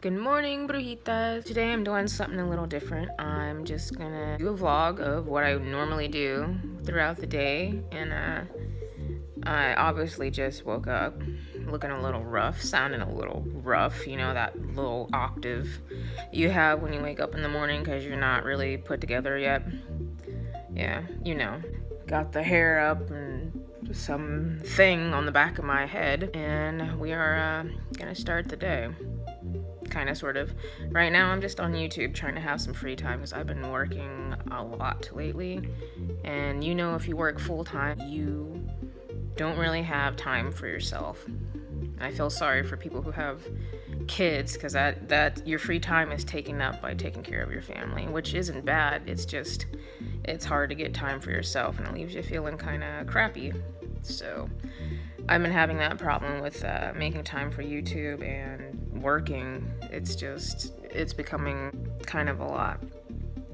Good morning, Brujitas. Today I'm doing something a little different. I'm just gonna do a vlog of what I normally do throughout the day. And I obviously just woke up looking a little rough, sounding a little rough. You know, that little octave you have when you wake up in the morning because you're not really put together yet. Yeah, you know. Got the hair up and something on the back of my head. And we are gonna start the day. Kind of, sort of. Right now I'm just on YouTube trying to have some free time because I've been working a lot lately. And you know, if you work full-time, you don't really have time for yourself. I feel sorry for people who have kids because that your free time is taken up by taking care of your family, which isn't bad. It's just, it's hard to get time for yourself and it leaves you feeling kind of crappy. So I've been having that problem with making time for YouTube and working. It's becoming kind of a lot.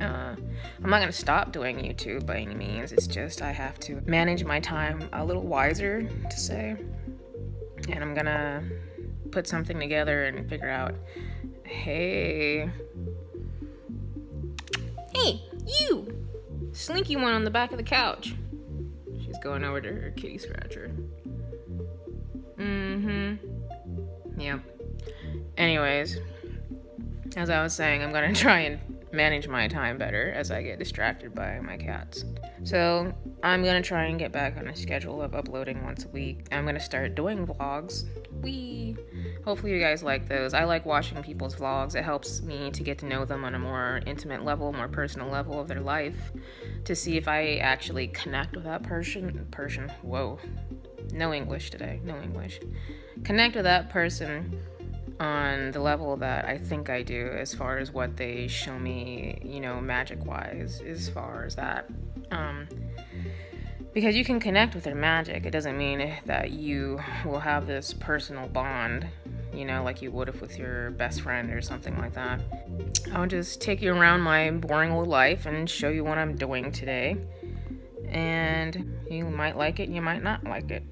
I'm not going to stop doing YouTube by any means. It's just I have to manage my time a little wiser, to say. And I'm going to put something together and figure out, hey, you! Slinky one on the back of the couch. She's going over to her kitty scratcher. Yep. Anyways, as I was saying, I'm gonna try and manage my time better as I get distracted by my cats. So I'm gonna try and get back on a schedule of uploading once a week. I'm gonna start doing vlogs. Hopefully you guys like those. I like watching people's vlogs. It helps me to get to know them on a more intimate level, more personal level of their life, to see if I actually connect with that person. Whoa. No English today. No English. Connect with that person on the level that I think I do, as far as what they show me, you know, magic-wise, as far as that. Because you can connect with their magic. It doesn't mean that you will have this personal bond, you know, like you would if with your best friend or something like that. I'll just take you around my boring old life and show you what I'm doing today. And you might like it, you might not like it.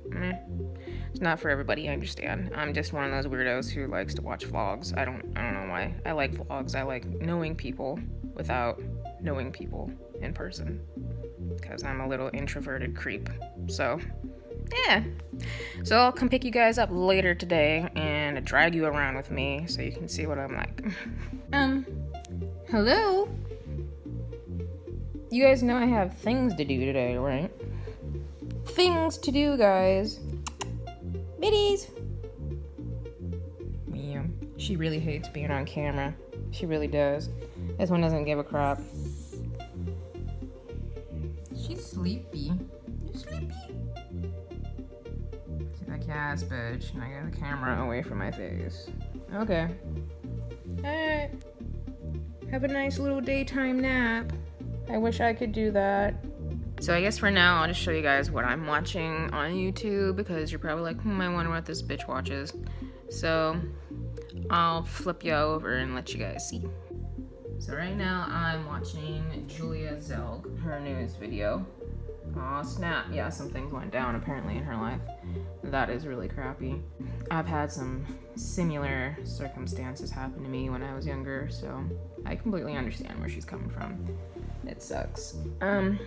It's not for everybody, I understand. I'm just one of those weirdos who likes to watch vlogs. I don't know why. I like vlogs. I like knowing people without knowing people in person, because I'm a little introverted creep. So, yeah. So I'll come pick you guys up later today and drag you around with me so you can see what I'm like. Hello? You guys know I have things to do today, right? Things to do, guys. Biddies. Yeah, she really hates being on camera. She really does. This one doesn't give a crap. She's sleepy. You sleepy? She's like, yes, bitch. And I got the camera away from my face. Okay. Alright. Have a nice little daytime nap. I wish I could do that. So I guess for now, I'll just show you guys what I'm watching on YouTube, because you're probably like, I wonder what this bitch watches. So I'll flip you over and let you guys see. So right now, I'm watching Julia Zelg, her newest video. Aw, snap. Yeah, some things went down apparently in her life. That is really crappy. I've had some similar circumstances happen to me when I was younger, so I completely understand where she's coming from. It sucks. And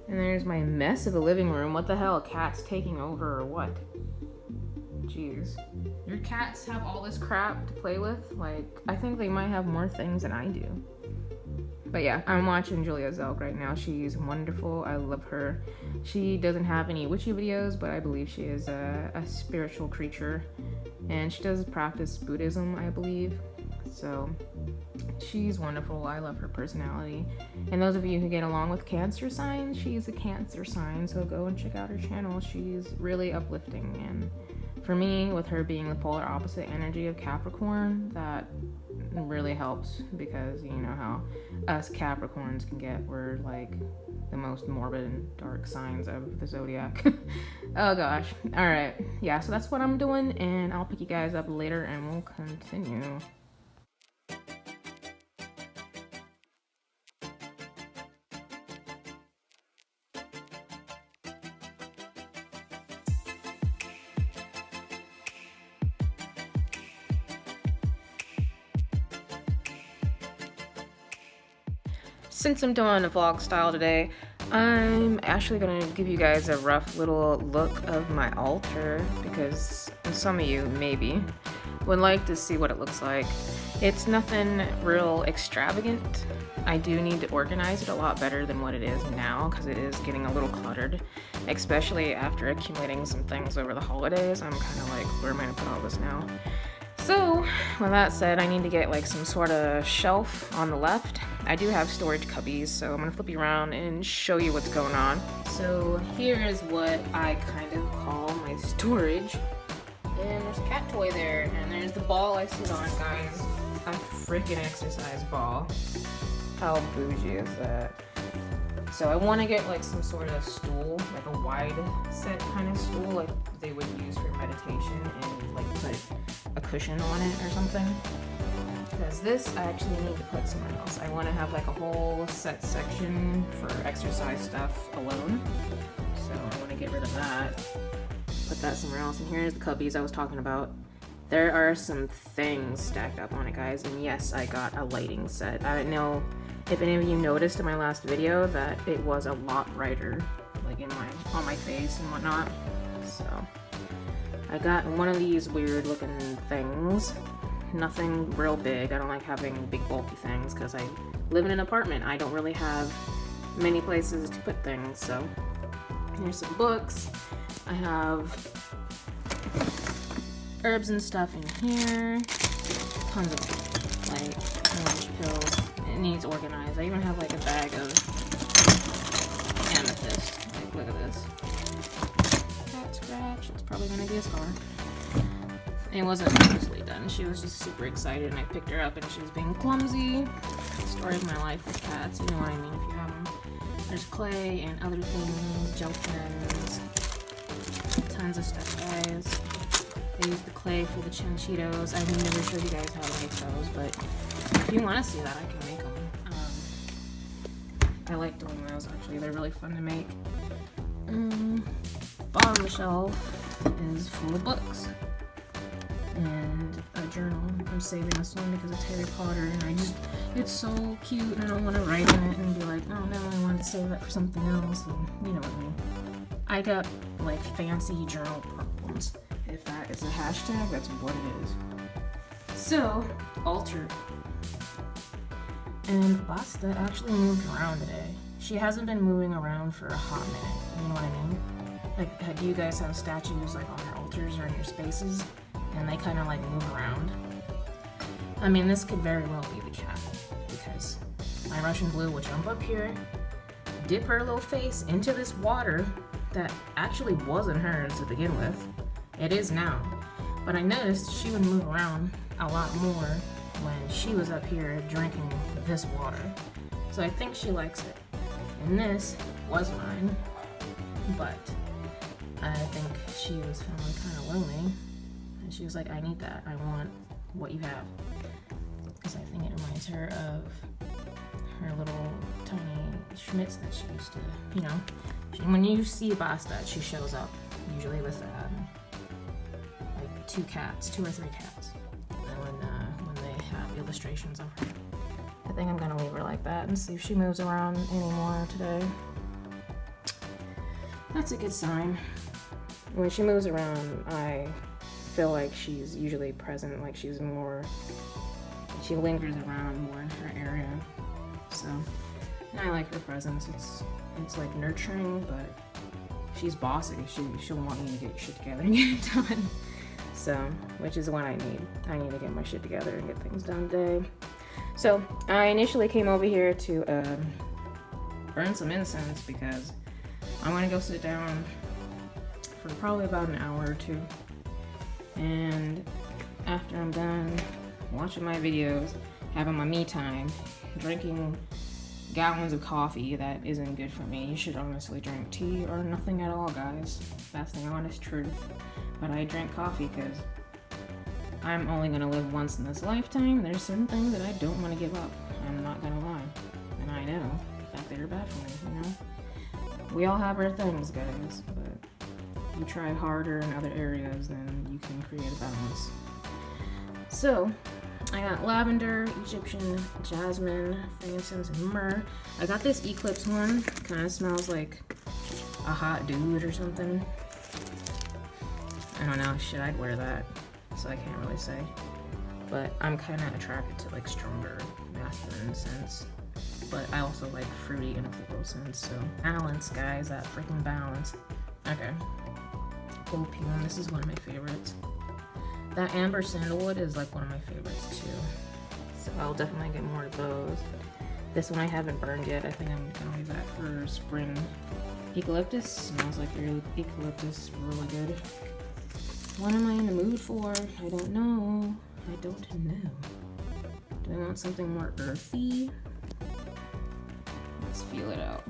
there's my mess of a living room. What the hell? Cats taking over or what? Jeez. Your cats have all this crap to play with? Like, I think they might have more things than I do. But yeah, I'm watching Julia Zelg right now. She's wonderful. I love her. She doesn't have any witchy videos, but I believe she is a spiritual creature. And she does practice Buddhism, I believe. So she's wonderful. I love her personality. And those of you who get along with Cancer signs, she's a Cancer sign, so go and check out her channel. She's really uplifting. And for me, with her being the polar opposite energy of Capricorn, that really helps, because you know how us Capricorns can get. We're like the most morbid and dark signs of the zodiac. Oh gosh. All right. Yeah, so that's what I'm doing, and I'll pick you guys up later and we'll continue. Since I'm doing a vlog style today, I'm actually gonna give you guys a rough little look of my altar because some of you maybe would like to see what it looks like. It's nothing real extravagant. I do need to organize it a lot better than what it is now because it is getting a little cluttered, especially after accumulating some things over the holidays. I'm kind of like, where am I gonna put all this now? So, with that said, I need to get like some sort of shelf on the left. I do have storage cubbies, so I'm gonna flip you around and show you what's going on. So here is what I kind of call my storage. And there's a cat toy there, and there's the ball I sit on, guys. A freaking exercise ball. How bougie is that? So I want to get like some sort of stool, like a wide set kind of stool, like they would use for meditation, and like put a cushion on it or something. Because this I actually need to put somewhere else. I want to have like a whole set section for exercise stuff alone. So I want to get rid of that. Put that somewhere else. And here's the cubbies I was talking about. There are some things stacked up on it, guys. And yes, I got a lighting set. I don't know if any of you noticed in my last video that it was a lot brighter, like on my face and whatnot. So I got one of these weird looking things. Nothing real big. I don't like having big bulky things because I live in an apartment. I don't really have many places to put things. So here's some books. I have herbs and stuff in here. Tons of like orange pills. It needs organized. I even have like a bag of amethyst. Like, look at this. Cat scratch. It's probably gonna be a scar. It wasn't mostly done. She was just super excited, and I picked her up, and she was being clumsy. Story of my life with cats. You know what I mean if you have them. There's clay and other things, gel pens, tons of stuff, guys. I use the clay for the Chanchitos. I've never showed you guys how to make those, but if you want to see that, I can make them. I like doing those, actually. They're really fun to make. Bottom of the shelf is full of books and a journal. I'm saving this one because it's Harry Potter, and it's so cute, and I don't want to write in it and be like, oh no, I wanted to save that for something else, and you know what I mean. I got like fancy journal problems. If that is a hashtag, that's what it is. So, altar. And Basta actually moved around today. She hasn't been moving around for a hot minute, you know what I mean? Like, do you guys have statues like on your altars or in your spaces? And they kind of like move around. I mean, this could very well be the cat, because my Russian blue will jump up here, dip her little face into this water that actually wasn't hers to begin with. It is now. But I noticed she would move around a lot more when she was up here drinking this water. So I think she likes it. And this was mine, but I think she was feeling kind of lonely. And she was like, I need that. I want what you have. Because I think it reminds her of her little tiny Schmitz that she used to, you know. When you see Basta, she shows up, usually with like 2 or 3 cats. And when they have illustrations of her. I think I'm gonna leave her like that and see if she moves around anymore today. That's a good sign. When she moves around, I feel like she's usually present, like she lingers around more in her area. So, and I like her presence. It's like nurturing, but she's bossy. She'll want me to get shit together and get it done. So, which is what I need. I need to get my shit together and get things done today. So, I initially came over here to burn some incense because I want to go sit down for probably about an hour or 2. And after I'm done watching my videos, having my me time, drinking gallons of coffee that isn't good for me. You should honestly drink tea or nothing at all, guys. That's the honest truth. But I drink coffee because I'm only gonna live once in this lifetime. There's certain things that I don't want to give up. I'm not gonna lie. And I know that they're bad for me, you know? We all have our things, guys, but if you try harder in other areas, then you can create a balance. So, I got lavender, Egyptian jasmine, frankincense, and myrrh. I got this Eclipse one. Kind of smells like a hot dude or something. I don't know, shit, I'd wear that, so I can't really say. But I'm kind of attracted to like stronger masculine scents. But I also like fruity and floral scents, so balance, guys, that freaking balance. Okay. Opium, this is one of my favorites. That amber sandalwood is like one of my favorites too. So I'll definitely get more of those. This one I haven't burned yet. I think I'm gonna leave that for spring. Eucalyptus smells like real eucalyptus, really good. What am I in the mood for? I don't know. I don't know. Do I want something more earthy? Let's feel it out.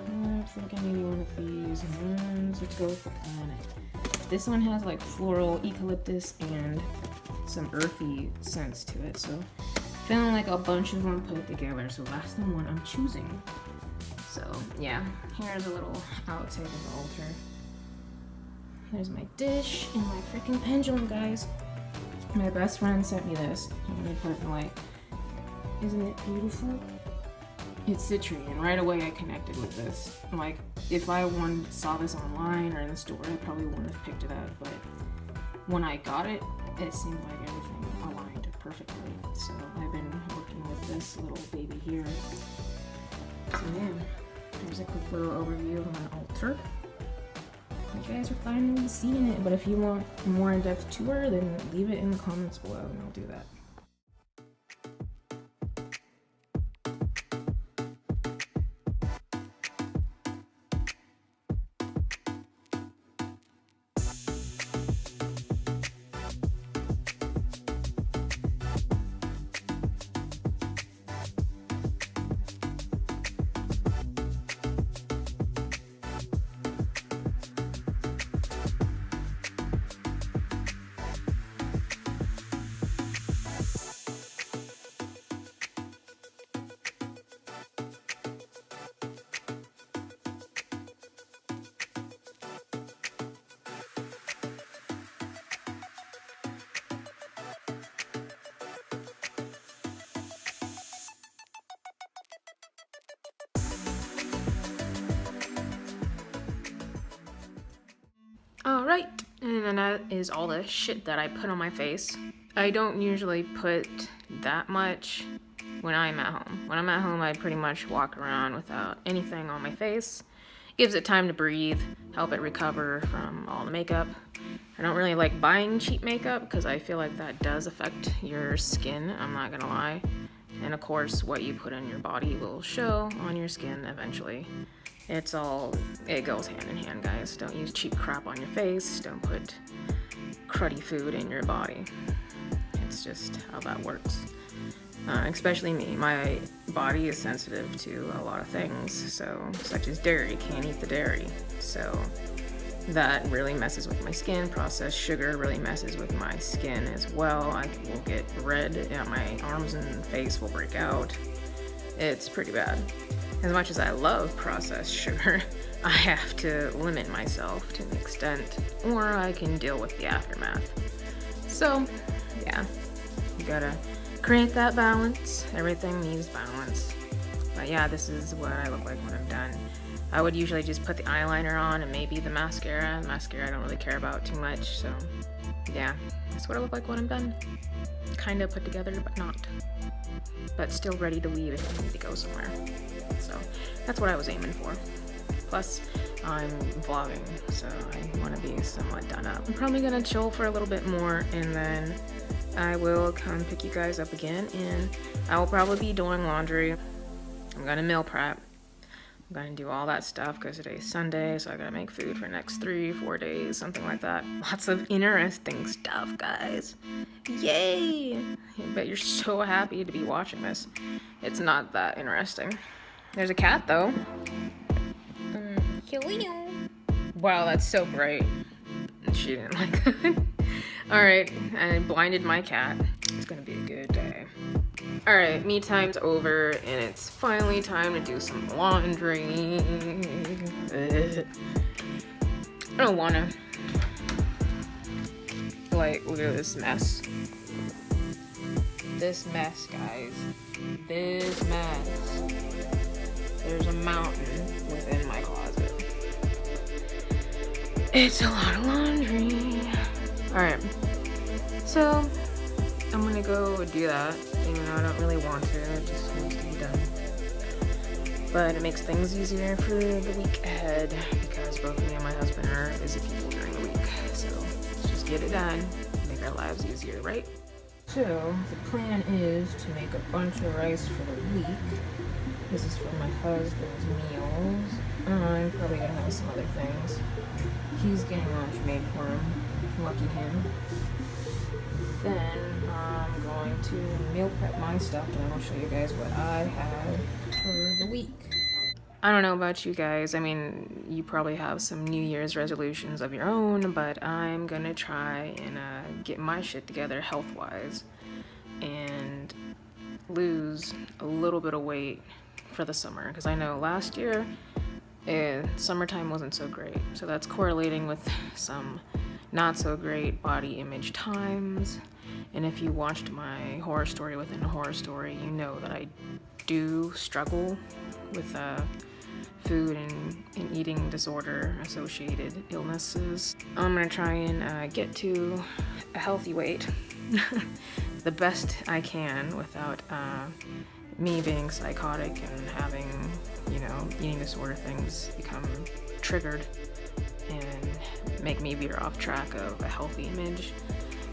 I'm thinking maybe one of these ones. Let's go with the planet. This one has like floral, eucalyptus, and some earthy scents to it. So feeling like a bunch of them put together. So that's the one I'm choosing. So yeah, here's a little outtake of the altar. There's my dish and my freaking pendulum, guys. My best friend sent me this. I'm gonna put it in light. Isn't it beautiful? It's citrine. Right away I connected with this. Like, if I saw this online or in the store, I probably wouldn't have picked it up. But when I got it, it seemed like everything aligned perfectly. So I've been working with this little baby here. So yeah, there's a quick little overview of my altar. You guys are finally seeing it, but if you want a more in-depth tour, then leave it in the comments below and I'll do that. Alright, and then that is all the shit that I put on my face. I don't usually put that much when I'm at home. When I'm at home, I pretty much walk around without anything on my face. Gives it time to breathe, help it recover from all the makeup. I don't really like buying cheap makeup because I feel like that does affect your skin, I'm not gonna lie. And of course, what you put on your body will show on your skin eventually. It goes hand in hand, guys. Don't use cheap crap on your face. Don't put cruddy food in your body. It's just how that works. Especially me. My body is sensitive to a lot of things, such as dairy. Can't eat the dairy. So that really messes with my skin. Processed sugar really messes with my skin as well. I will get red, and my arms and face will break out. It's pretty bad. As much as I love processed sugar, I have to limit myself to an extent, or I can deal with the aftermath. So, yeah, you gotta create that balance. Everything needs balance. But yeah, this is what I look like when I'm done. I would usually just put the eyeliner on and maybe the mascara. Mascara I don't really care about too much, so yeah, that's what I look like when I'm done. Kinda put together, but not. But still ready to leave if I need to go somewhere. So that's what I was aiming for. Plus, I'm vlogging, so I want to be somewhat done up. I'm probably gonna chill for a little bit more, and then I will come pick you guys up again, and I will probably be doing laundry. I'm gonna meal prep. I'm gonna do all that stuff because today's Sunday, so I gotta make food for the next 3-4 days, something like that. Lots of interesting stuff, guys. Yay! I bet you're so happy to be watching this. It's not that interesting. There's a cat, though. Wow, that's so bright. She didn't like that. Alright, I blinded my cat. It's gonna be a good day. Alright, me time's over, and it's finally time to do some laundry. I don't wanna. like, look at this mess. This mess, guys. This mess. There's a mountain within my closet. It's a lot of laundry. Alright. So, I'm gonna go do that, even though I don't really want to. It just needs to be done. But it makes things easier for the week ahead, because both me and my husband are busy people during the week. So, let's just get it done. Make our lives easier, right? So, the plan is to make a bunch of rice for the week. This is for my husband's meals. I'm probably gonna have some other things. He's getting lunch made for him. Lucky him. Then I'm going to meal prep my stuff, and I'll show you guys what I have for the week. I don't know about you guys. I mean, you probably have some New Year's resolutions of your own, but I'm gonna try and get my shit together health-wise and lose a little bit of weight for the summer, because I know last year summertime wasn't so great, so that's correlating with some not so great body image times. And if you watched my horror story within a horror story, you know that I do struggle with food and eating disorder associated illnesses. I'm gonna try and get to a healthy weight the best I can without me being psychotic and having, you know, eating disorder things become triggered and make me veer off track of a healthy image.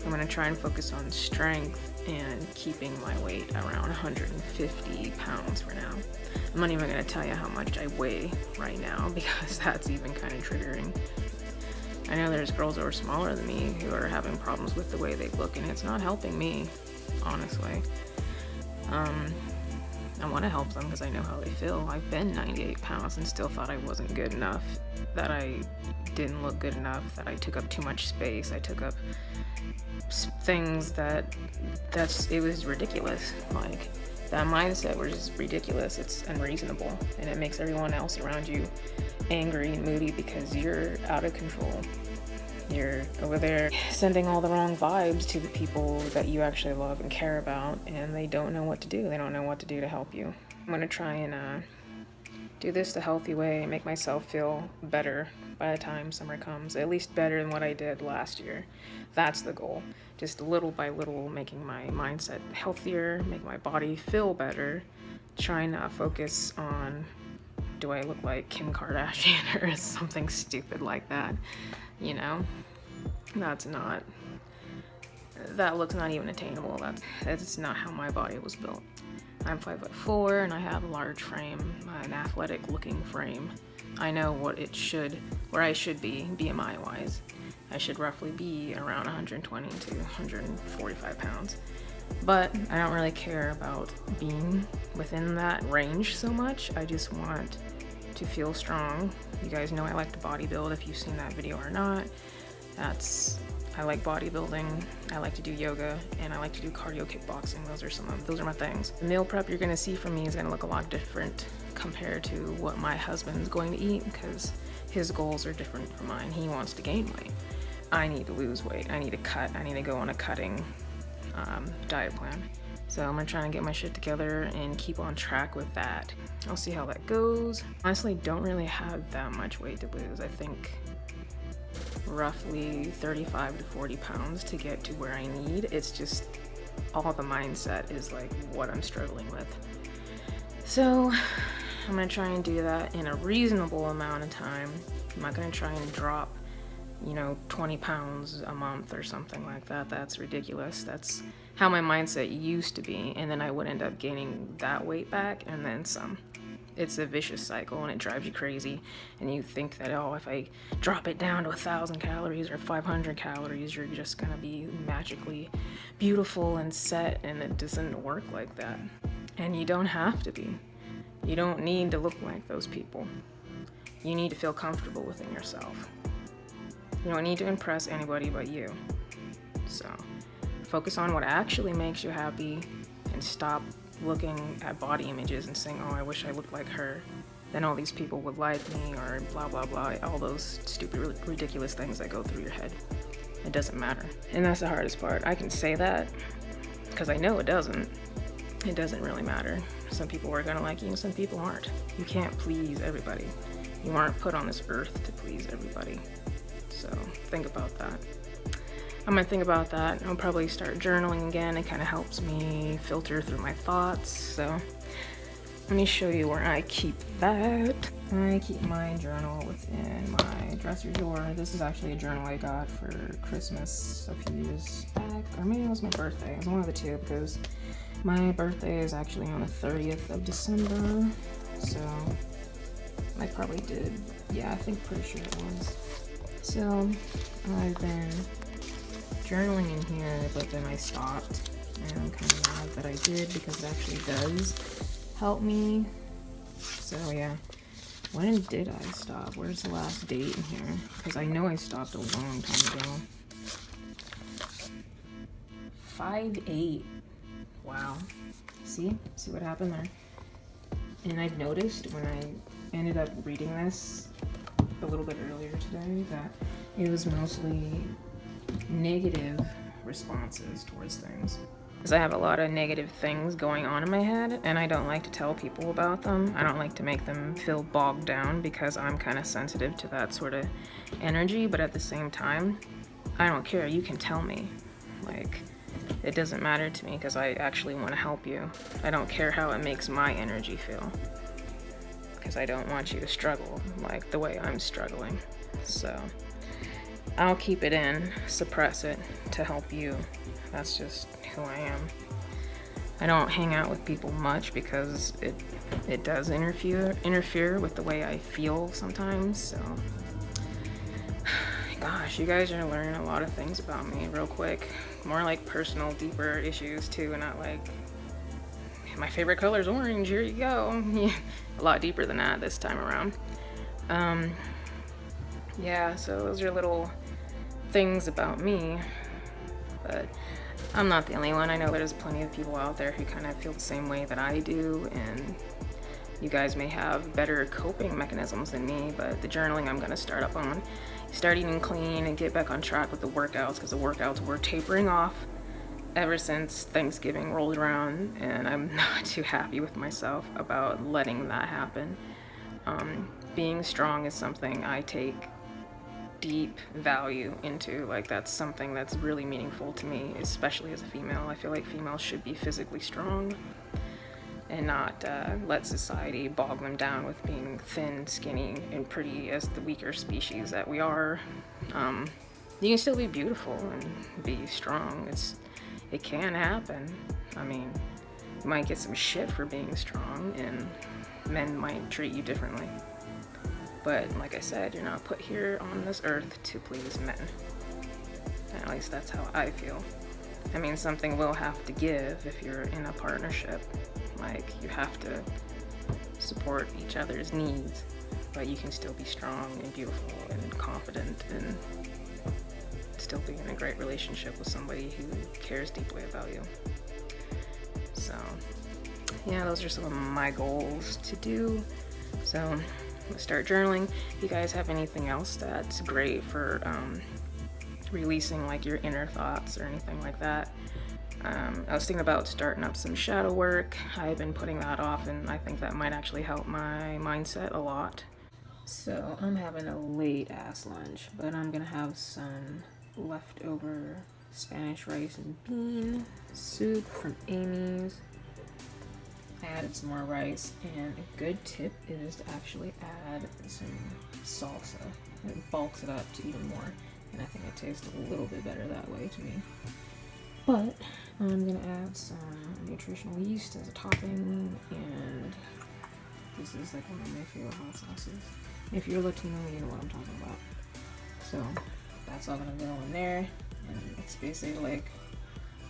I'm gonna try and focus on strength and keeping my weight around 150 pounds for now. I'm not even gonna tell you how much I weigh right now, because that's even kind of triggering. I know there's girls who are smaller than me who are having problems with the way they look, and it's not helping me, honestly. I want to help them because I know how they feel. I've been 98 pounds and still thought I wasn't good enough, that I didn't look good enough, that I took up too much space, I took up things it was ridiculous. Like, that mindset was just ridiculous. It's unreasonable, and it makes everyone else around you angry and moody because you're out of control. You're over there sending all the wrong vibes to the people that you actually love and care about, and they don't know what to do. They don't know what to do to help you. I'm gonna try and do this the healthy way and make myself feel better by the time summer comes, at least better than what I did last year. That's the goal. Just little by little, making my mindset healthier, make my body feel better, trying to focus on, do I look like Kim Kardashian or something stupid like that? You know, that looks not even attainable. That's not how my body was built. I'm 5'4" and I have a large frame, an athletic looking frame. I know where I should be BMI wise. I should roughly be around 120 to 145 pounds. But I don't really care about being within that range so much. I just want to feel strong. You guys know I like to bodybuild, if you've seen that video or not. I like bodybuilding, I like to do yoga, and I like to do cardio kickboxing. Those are my things. The meal prep you're gonna see from me is gonna look a lot different compared to what my husband's going to eat, because his goals are different from mine. He wants to gain weight. I need to lose weight. I need to cut. I need to go on a cutting diet plan. So I'm gonna try and get my shit together and keep on track with that. I'll see how that goes. Honestly, don't really have that much weight to lose. I think roughly 35 to 40 pounds to get to where I need. It's just all the mindset is like what I'm struggling with. So I'm gonna try and do that in a reasonable amount of time. I'm not gonna try and drop, 20 pounds a month or something like that. That's ridiculous. That's how my mindset used to be, and then I would end up gaining that weight back and then some. It's a vicious cycle, and it drives you crazy, and you think that, oh, if I drop it down to 1,000 calories or 500 calories, you're just gonna be magically beautiful and set, and it doesn't work like that. And you don't have to be. You don't need to look like those people. You need to feel comfortable within yourself. You don't need to impress anybody but you. So focus on what actually makes you happy, and stop looking at body images and saying, oh, I wish I looked like her, then all these people would like me, or blah blah blah, all those stupid ridiculous things that go through your head. It doesn't matter. And that's the hardest part. I can say that because I know it doesn't. It doesn't really matter. Some people are gonna like you and some people aren't. You can't please everybody. You aren't put on this earth to please everybody. So think about that. I'm gonna think about that. I'll probably start journaling again. It kind of helps me filter through my thoughts. So let me show you where I keep that. I keep my journal within my dresser drawer. This is actually a journal I got for Christmas a few years back, or maybe it was my birthday. It was one of the two because my birthday is actually on the 30th of December. So I probably did, yeah, I think pretty sure it was. So I've been journaling in here, but then I stopped, and I'm kind of glad that I did because it actually does help me. So yeah, when did I stop? Where's the last date in here? Because I know I stopped a long time ago. 5/8. Wow. See what happened there? And I've noticed when I ended up reading this a little bit earlier today that it was mostly negative responses towards things. Because I have a lot of negative things going on in my head, and I don't like to tell people about them. I don't like to make them feel bogged down because I'm kind of sensitive to that sort of energy, but at the same time, I don't care. You can tell me. Like, it doesn't matter to me because I actually want to help you. I don't care how it makes my energy feel because I don't want you to struggle like the way I'm struggling. So I'll keep it in, suppress it to help you. That's just who I am. I don't hang out with people much because it does interfere with the way I feel sometimes. So gosh, you guys are learning a lot of things about me real quick. More like personal, deeper issues too, and not like my favorite color is orange, here you go. A lot deeper than that this time around. Yeah, so those are little things about me, but I'm not the only one. I know there's plenty of people out there who kind of feel the same way that I do, and you guys may have better coping mechanisms than me, but the journaling I'm gonna start up on. Start eating clean and get back on track with the workouts, because the workouts were tapering off ever since Thanksgiving rolled around, and I'm not too happy with myself about letting that happen. Being strong is something I take deep value into. Like, that's something that's really meaningful to me, especially as a female. I feel like females should be physically strong and not let society bog them down with being thin, skinny, and pretty as the weaker species that we are. You can still be beautiful and be strong. It can happen. I mean, you might get some shit for being strong, and men might treat you differently. But like I said, you're not put here on this earth to please men. At least that's how I feel. I mean, something will have to give if you're in a partnership. Like, you have to support each other's needs, but you can still be strong and beautiful and confident and still be in a great relationship with somebody who cares deeply about you. So, yeah, those are some of my goals to do. So, I'm gonna start journaling. If you guys have anything else that's great for releasing like your inner thoughts or anything like that, I was thinking about starting up some shadow work. I've been putting that off, and I think that might actually help my mindset a lot. So I'm having a late ass lunch, but I'm gonna have some leftover Spanish rice and bean soup from Amy's. I added some more rice, and a good tip is to actually add some salsa. It bulks it up to even more, and I think it tastes a little bit better that way to me. But I'm gonna add some nutritional yeast as a topping, and this is like one of my favorite hot sauces. If you're Latino, you know what I'm talking about. So that's all gonna go in there, and it's basically like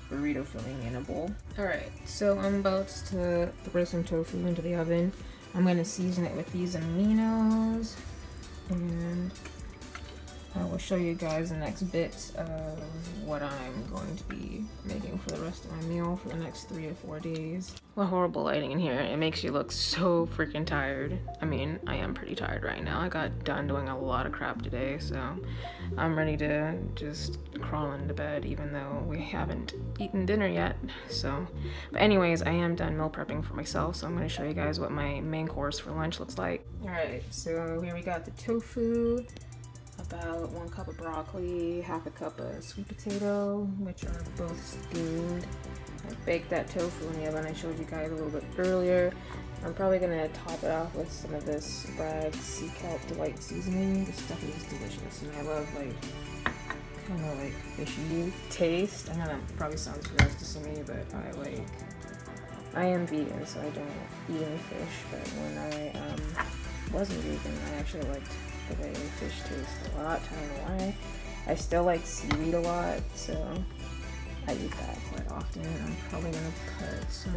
burrito filling in a bowl. Alright, so I'm about to throw some tofu into the oven. I'm gonna season it with these aminos, and I will show you guys the next bits of what I'm going to be making for the rest of my meal for the next 3 or 4 days. What horrible lighting in here. It makes you look so freaking tired. I mean, I am pretty tired right now. I got done doing a lot of crap today, so I'm ready to just crawl into bed even though we haven't eaten dinner yet. So, but anyways, I am done meal prepping for myself, so I'm going to show you guys what my main course for lunch looks like. Alright, so here we got the tofu, about 1 cup of broccoli, half a cup of sweet potato, which are both steamed. I baked that tofu in the oven I showed you guys a little bit earlier. I'm probably gonna top it off with some of this Bragg's Sea Kelp Delight seasoning. This stuff is delicious, and I love like kind of like fishy taste. I know that probably sounds gross to some of you, but I am vegan, so I don't eat any fish. But when I wasn't vegan, I actually liked the way fish tastes a lot. I don't know why. I still like seaweed a lot, so I eat that quite often. I'm probably gonna put some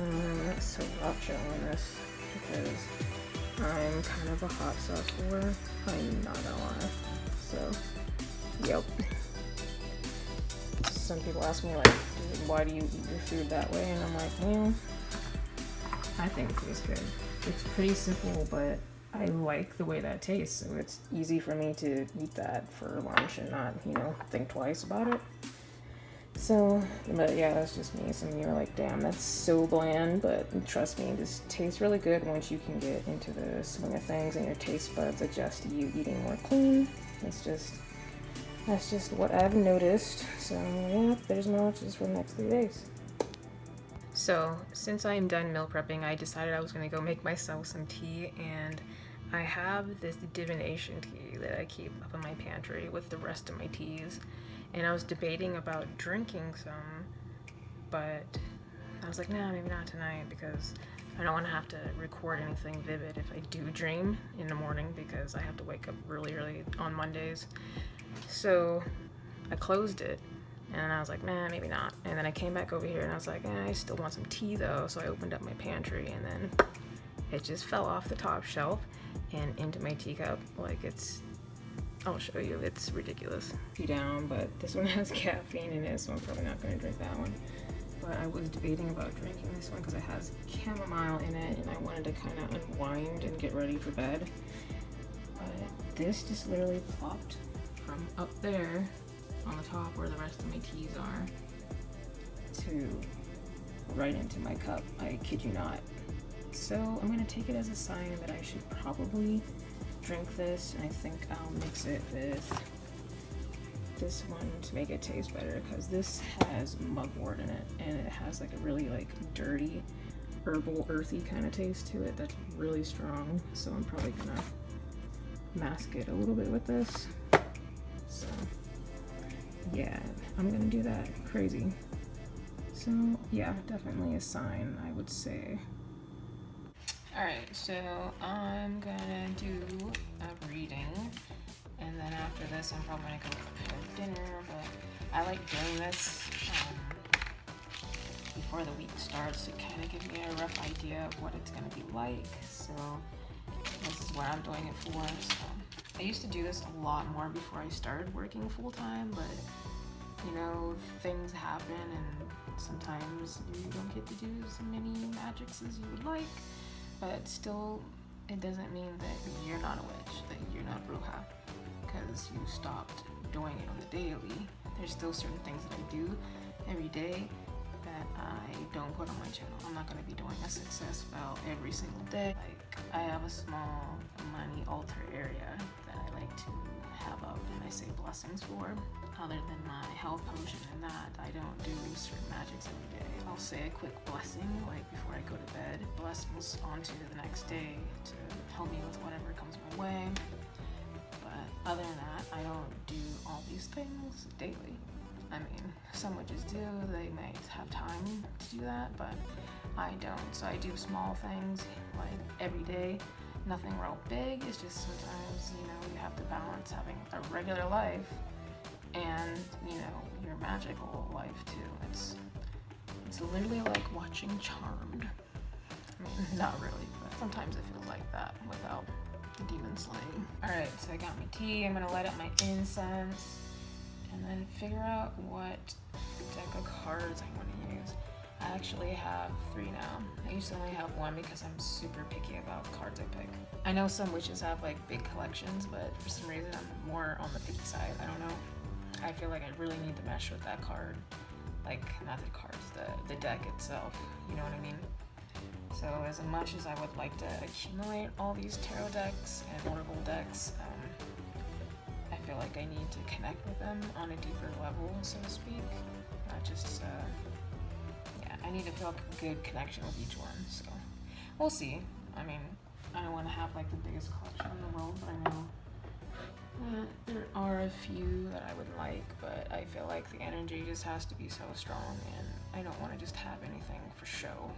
sriracha on this because I'm kind of a hot sauce whore. I'm not gonna lie. So, yep. Some people ask me like, why do you eat your food that way? And I'm like, well, I think it tastes good. It's pretty simple, but I like the way that tastes, so it's easy for me to eat that for lunch and not, think twice about it. So, but yeah, that's just me. Some of you are like, damn, that's so bland, but trust me, this tastes really good once you can get into the swing of things and your taste buds adjust to you eating more clean. That's just what I've noticed. So yeah, there's my lunches for the next 3 days. So, since I am done meal prepping, I decided I was going to go make myself some tea, and I have this divination tea that I keep up in my pantry with the rest of my teas, and I was debating about drinking some, but I was like, nah, maybe not tonight, because I don't want to have to record anything vivid if I do dream in the morning, because I have to wake up really early on Mondays. So I closed it, and I was like, nah, maybe not. And then I came back over here, and I was like, I still want some tea though, so I opened up my pantry, and then it just fell off the top shelf and into my teacup. Like, I'll show you, it's ridiculous. Down, but this one has caffeine in it, so I'm probably not gonna drink that one. But I was debating about drinking this one because it has chamomile in it, and I wanted to kind of unwind and get ready for bed. But this just literally plopped from up there on the top where the rest of my teas are to right into my cup. I kid you not. So I'm gonna take it as a sign that I should probably drink this, and I think I'll mix it with this one to make it taste better, because this has mugwort in it, and it has like a really like dirty, herbal, earthy kind of taste to it that's really strong. So I'm probably gonna mask it a little bit with this. So yeah, I'm gonna do that. Crazy. So yeah, definitely a sign, I would say. Alright, so I'm gonna do a reading, and then after this I'm probably gonna go prepare dinner, but I like doing this before the week starts to kind of give me a rough idea of what it's gonna be like. So this is what I'm doing it for. So I used to do this a lot more before I started working full-time, but things happen, and sometimes you don't get to do as many magics as you would like. But still, it doesn't mean that you're not a witch, that you're not a bruja, because you stopped doing it on the daily. There's still certain things that I do every day that I don't put on my channel. I'm not going to be doing a success spell every single day. Like, I have a small money altar area that I like to have up and I say blessings for. Other than my health potion and that, I don't do certain magics every day. I'll say a quick blessing, like before I go to bed. Blessings onto the next day to help me with whatever comes my way. But other than that, I don't do all these things daily. I mean, some witches do, they might have time to do that, but I don't. So I do small things like every day. Nothing real big, it's just sometimes, you have to balance having a regular life and, your magical life too. It's literally like watching Charmed. I mean, not really, but sometimes it feels like that without demon slaying. Alright, so I got my tea. I'm gonna light up my incense and then figure out what deck of cards I want to use. I actually have 3 now. I used to only have 1 because I'm super picky about cards I pick. I know some witches have like big collections, but for some reason I'm more on the picky side. I don't know. I feel like I really need to mesh with that card. Like, not the cards, the deck itself. You know what I mean? So as much as I would like to accumulate all these tarot decks and oracle decks, I feel like I need to connect with them on a deeper level, so to speak. Not just, yeah, I need to feel a good connection with each one, so we'll see. I mean, I don't want to have like the biggest collection in the world, but I know there are a few that I would like, but I feel like the energy just has to be so strong, and I don't want to just have anything for show,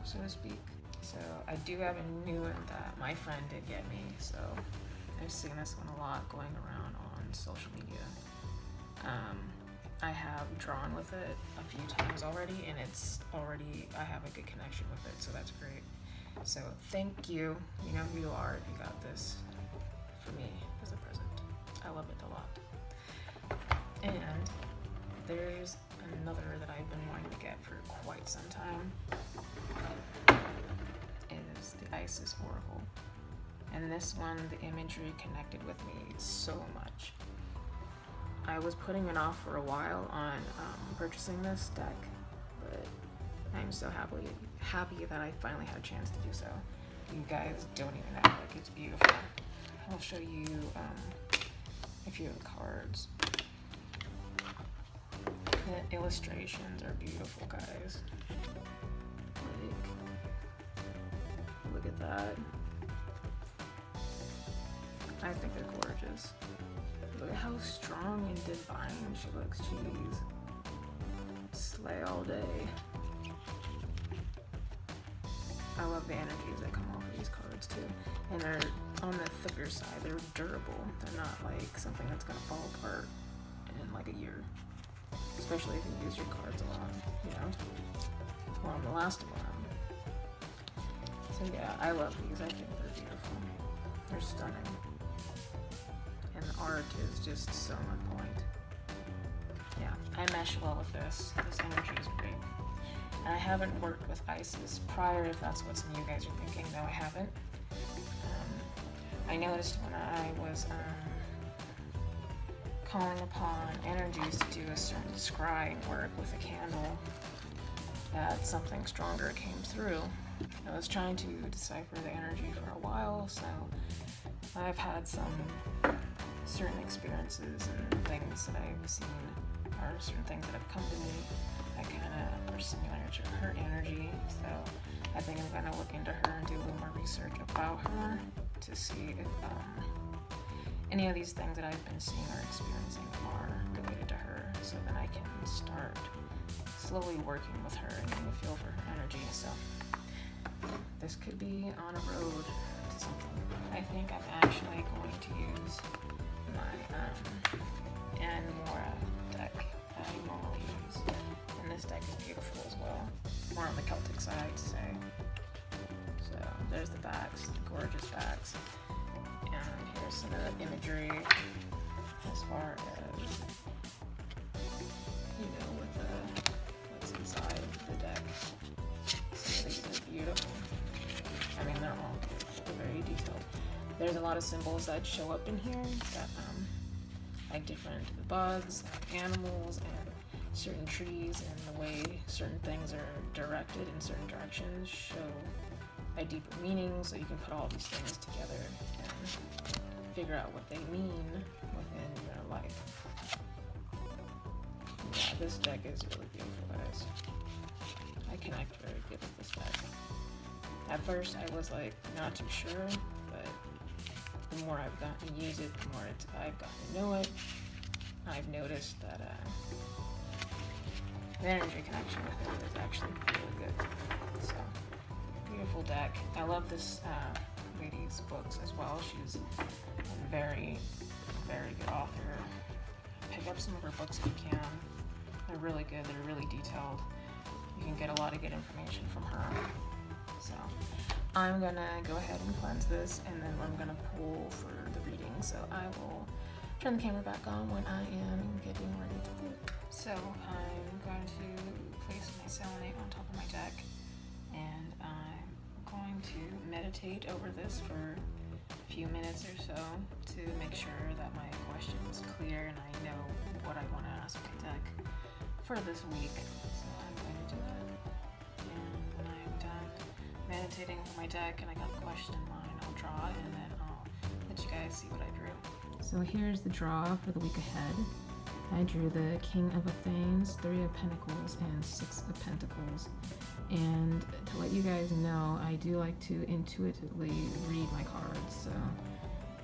so to speak. So I do have a new one that my friend did get me, so I've seen this one a lot going around on social media. I have drawn with it a few times already, and I have a good connection with it, so that's great. So thank you. You know who you are if you got this for me as a present. I love it a lot. And there's another that I've been wanting to get for quite some time. Is the Isis Oracle. And this one, the imagery connected with me so much. I was putting it off for a while on purchasing this deck, but I'm so happy that I finally had a chance to do so. You guys don't even know, like, it's beautiful. I'll show you a few of the cards. The illustrations are beautiful, guys. Like, look at that. I think they're gorgeous. Look at how strong and divine she looks. Jeez. Slay all day. I love the energies that come off of these cards too. And they're on the thicker side. They're durable. They're not like something that's gonna fall apart in like a year. Especially if you use your cards a lot, you know? Well, the last one. So yeah, I love these. I think they're beautiful. They're stunning. And the art is just so on point. Yeah, I mesh well with this. This energy is great. And I haven't worked with Isis prior, if that's what some of you guys are thinking. No, I haven't. I noticed when I was calling upon energies to do a certain scrying work with a candle, that something stronger came through. I was trying to decipher the energy for a while, so I've had some certain experiences and things that I've seen, or certain things that have come to me that kind of are similar to her energy. So I think I'm gonna look into her and do a little more research about her to see if any of these things that I've been seeing or experiencing are related to her, so then I can start slowly working with her and getting a feel for her energy. So this could be on a road to something. I think I'm actually going to use my Anmora deck that I normally use. And this deck is beautiful as well. More on the Celtic side, I'd say. So there's the backs, the gorgeous backs. And here's some of the imagery as far as, you know, with what's inside the deck. So these are beautiful. I mean, they're all beautiful, they're very detailed. There's a lot of symbols that show up in here that, like different bugs, animals, and certain trees, and the way certain things are directed in certain directions show a deeper meaning, so you can put all these things together and figure out what they mean within your life. Yeah, this deck is really beautiful, guys. I connect very good with this deck. At first, I was like not too sure, but the more I've gotten to use it, the more I've gotten to know it. I've noticed that the energy connection with it is actually really good. So, beautiful deck. I love this lady's books as well. She's a very, very good author. Pick up some of her books if you can. They're really good. They're really detailed. You can get a lot of good information from her. So, I'm gonna go ahead and cleanse this, and then I'm gonna pull for the reading. So I will turn the camera back on when I am getting ready to pull. So I'm going to place my selenite on top of my deck, and I'm going to meditate over this for a few minutes or so to make sure that my question is clear and I know what I want to ask my deck for this week. So I'm going to do that, and when I'm done meditating over my deck and I got a question in mind, I'll draw, and then I'll let you guys see what I drew. So here's the draw for the week ahead. I drew the King of Athens, 3 of Pentacles, and 6 of Pentacles. And to let you guys know, I do like to intuitively read my cards, so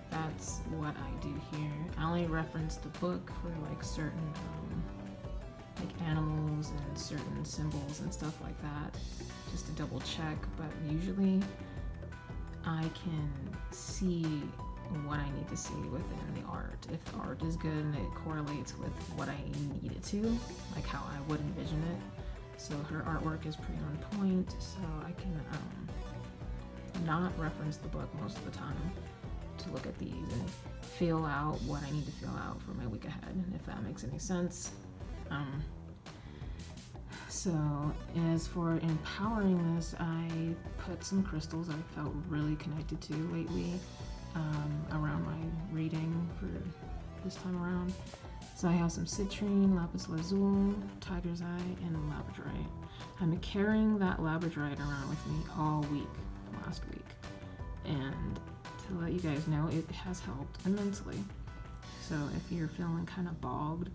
that's what I do here. I only reference the book for like certain like animals and certain symbols and stuff like that, just to double check, but usually I can see what I need to see within the art. If the art is good and it correlates with what I need it to, like how I would envision it. So her artwork is pretty on point, so I can not reference the book most of the time to look at these and feel out what I need to feel out for my week ahead, if that makes any sense. So as for empowering this, I put some crystals I felt really connected to lately around my reading for this time around. So I have some citrine, lapis lazuli, tiger's eye, and labradorite. I'm carrying that labradorite around with me all week, last week. And to let you guys know, it has helped immensely. So if you're feeling kind of bogged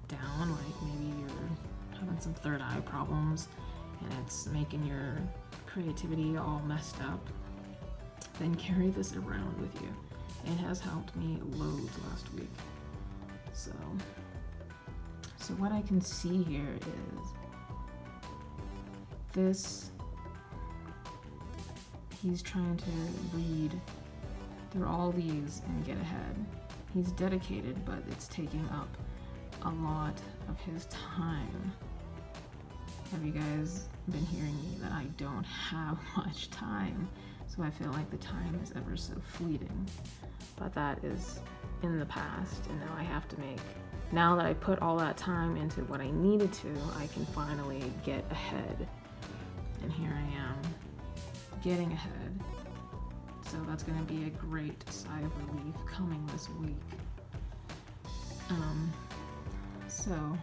down, like maybe you're having some third eye problems and it's making your creativity all messed up, then carry this around with you. It has helped me loads last week. So what I can see here is this, he's trying to read through all these and get ahead. He's dedicated, but it's taking up a lot of his time. Have you guys been hearing me that I don't have much time? So I feel like the time is ever so fleeting. But that is in the past, and now I have to make, now that I put all that time into what I needed to, I can finally get ahead. And here I am, getting ahead. So that's gonna be a great sigh of relief coming this week. So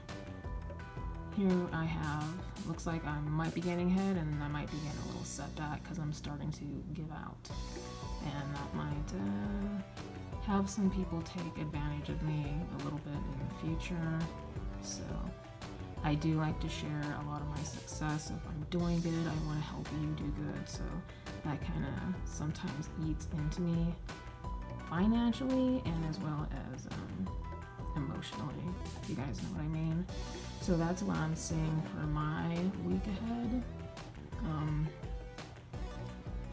here I have, looks like I might be getting ahead, and I might be getting a little setback because I'm starting to give out. And that might have some people take advantage of me a little bit in the future. So I do like to share a lot of my success. If I'm doing good, I want to help you do good. So that kind of sometimes eats into me financially and as well as emotionally, if you guys know what I mean. So that's what I'm seeing for my week ahead.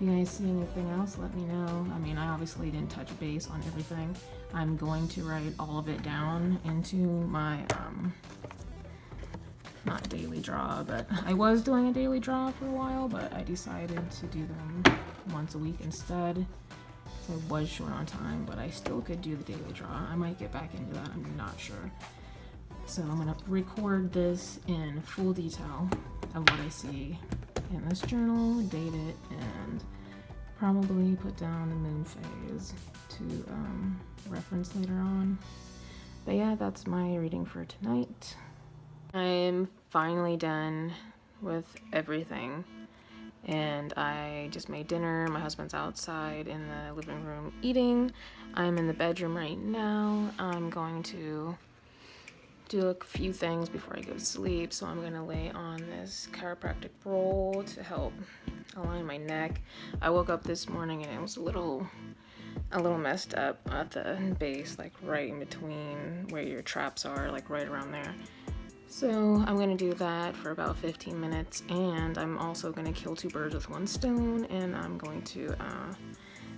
If you guys see anything else, let me know. I mean, I obviously didn't touch base on everything. I'm going to write all of it down into my, not daily draw, but I was doing a daily draw for a while, but I decided to do them once a week instead. So I was short on time, but I still could do the daily draw. I might get back into that, I'm not sure. So I'm gonna record this in full detail of what I see in this journal, date it, and probably put down the moon phase to reference later on. But yeah, that's my reading for tonight. I'm finally done with everything, and I just made dinner. My husband's outside in the living room eating. I'm in the bedroom right now. I'm going to do a few things before I go to sleep. So I'm gonna lay on this chiropractic roll to help align my neck. I woke up this morning and it was a little messed up at the base, like right in between where your traps are, like right around there. So I'm gonna do that for about 15 minutes, and I'm also gonna kill 2 birds with 1 stone, and I'm going to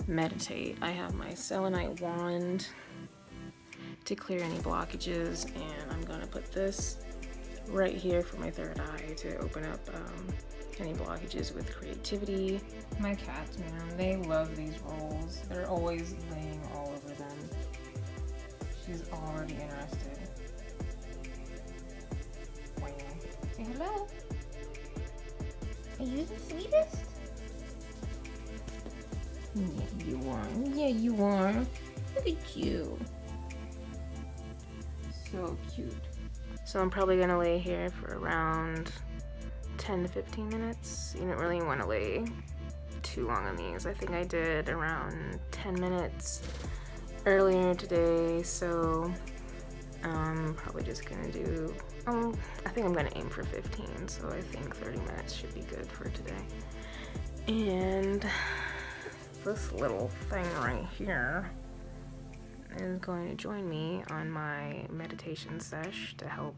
meditate. I have my selenite wand to clear any blockages, and I'm gonna put this right here for my third eye to open up any blockages with creativity. My cats, man, they love these rolls. They're always laying all over them. She's already interested. Wow. Say hello. Are you the sweetest? Yeah, you are. Yeah, you are. Look at you. So cute. So I'm probably gonna lay here for around 10 to 15 minutes. You don't really want to lay too long on these. I think I did around 10 minutes earlier today, so I'm probably just gonna do, I think I'm gonna aim for 15, so I think 30 minutes should be good for today. And this little thing right here is going to join me on my meditation sesh to help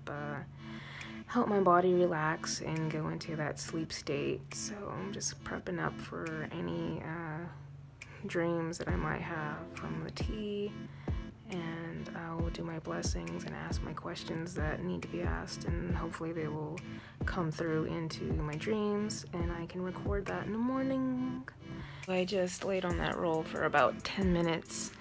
my body relax and go into that sleep state. So I'm just prepping up for any dreams that I might have from the tea, and I will do my blessings and ask my questions that need to be asked, and hopefully they will come through into my dreams and I can record that in the morning. I just laid on that roll for about 10 minutes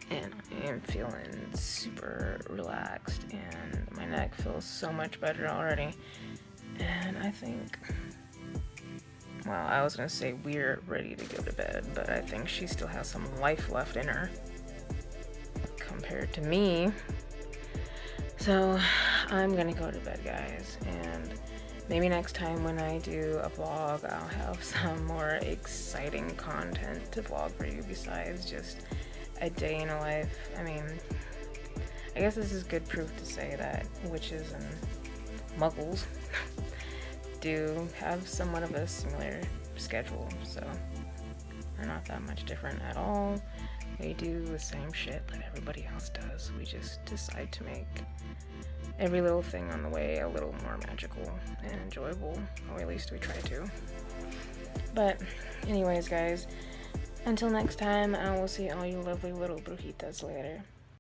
and I am feeling super relaxed and my neck feels so much better already. And I think, well, I was gonna say we're ready to go to bed, but I think she still has some life left in her compared to me. So I'm gonna go to bed, guys, and maybe next time when I do a vlog, I'll have some more exciting content to vlog for you besides just a day in a life. I mean, I guess this is good proof to say that witches and muggles do have somewhat of a similar schedule, so they're not that much different at all. They do the same shit that everybody else does. We just decide to make every little thing on the way a little more magical and enjoyable, or at least we try to. But anyways, guys, until next time, I will see all you lovely little brujitas later.